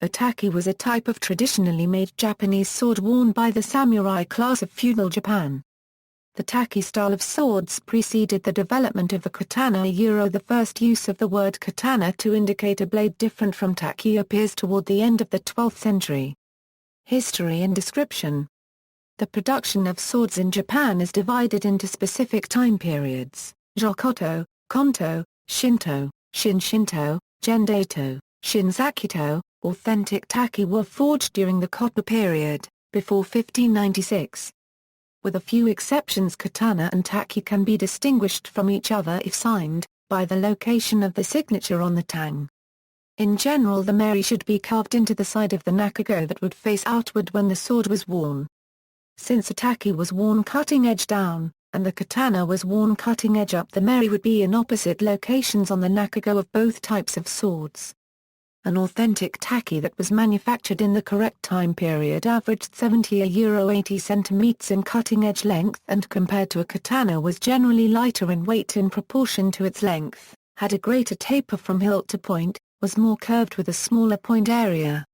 A taki was a type of traditionally made Japanese sword worn by the samurai class of feudal Japan. The taki style of swords preceded the development of the katana. The first use of the word katana to indicate a blade different from taki appears toward the end of the 12th century. History and description. The production of swords in Japan is divided into specific time periods: Jokoto, Konto, Shinto, Shin-Shinto, Gendaito, Shinzakuto. Authentic taki were forged during the Koto period, before 1596. With a few exceptions, katana and taki can be distinguished from each other if signed, by the location of the signature on the tang. In general, the meri should be carved into the side of the nakago that would face outward when the sword was worn. Since a taki was worn cutting edge down, and the katana was worn cutting edge up, the meri would be in opposite locations on the nakago of both types of swords. An authentic taki that was manufactured in the correct time period averaged 70–80 cm in cutting-edge length, and compared to a katana was generally lighter in weight in proportion to its length, had a greater taper from hilt to point, was more curved with a smaller point area.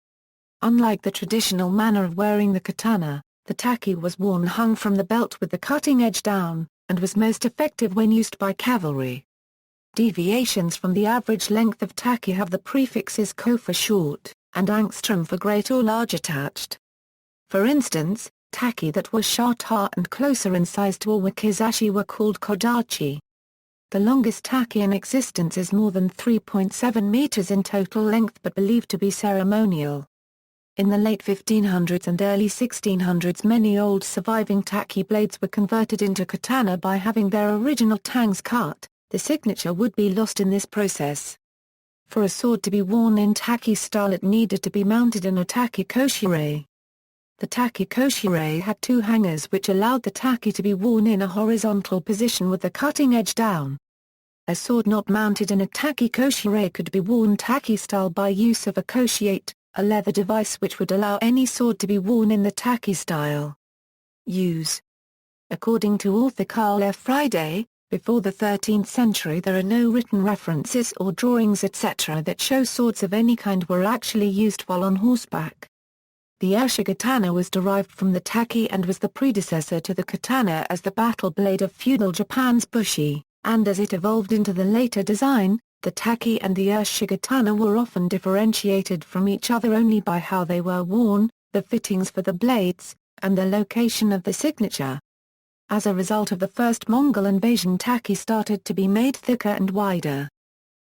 Unlike the traditional manner of wearing the katana, the taki was worn hung from the belt with the cutting edge down, and was most effective when used by cavalry. Deviations from the average length of taki have the prefixes ko for short, and angstrom for great or large attached. For instance, taki that were shorter and closer in size to a wakizashi were called kodachi. The longest taki in existence is more than 3.7 meters in total length but believed to be ceremonial. In the late 1500s and early 1600s, many old surviving taki blades were converted into katana by having their original tangs cut. The signature would be lost in this process. For a sword to be worn in taki style, it needed to be mounted in a taki koshire. The taki koshire had two hangers which allowed the taki to be worn in a horizontal position with the cutting edge down. A sword not mounted in a taki koshire could be worn taki style by use of a koshiate, a leather device which would allow any sword to be worn in the taki style. Use. According to author Carl F. Friday, before the 13th century there are no written references or drawings etc. that show swords of any kind were actually used while on horseback. The urshigatana was derived from the taki and was the predecessor to the katana as the battle blade of feudal Japan's bushi, and as it evolved into the later design, the taki and the urshigatana were often differentiated from each other only by how they were worn, the fittings for the blades, and the location of the signature. As a result of the first Mongol invasion, taki started to be made thicker and wider.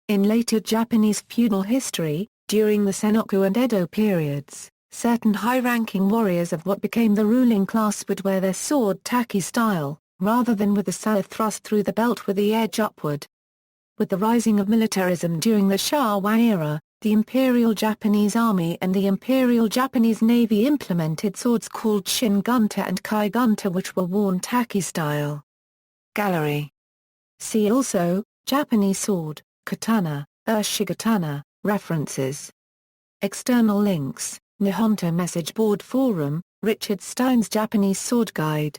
In later Japanese feudal history, during the Sengoku and Edo periods, certain high-ranking warriors of what became the ruling class would wear their sword taki style, rather than with the saya thrust through the belt with the edge upward. With the rising of militarism during the Showa era, the Imperial Japanese Army and the Imperial Japanese Navy implemented swords called shin-gunta and kai-gunta which were worn taki style. Gallery. See also, Japanese sword, katana, urshigatana, references. External links, Nihonto Message Board Forum, Richard Stein's Japanese Sword Guide.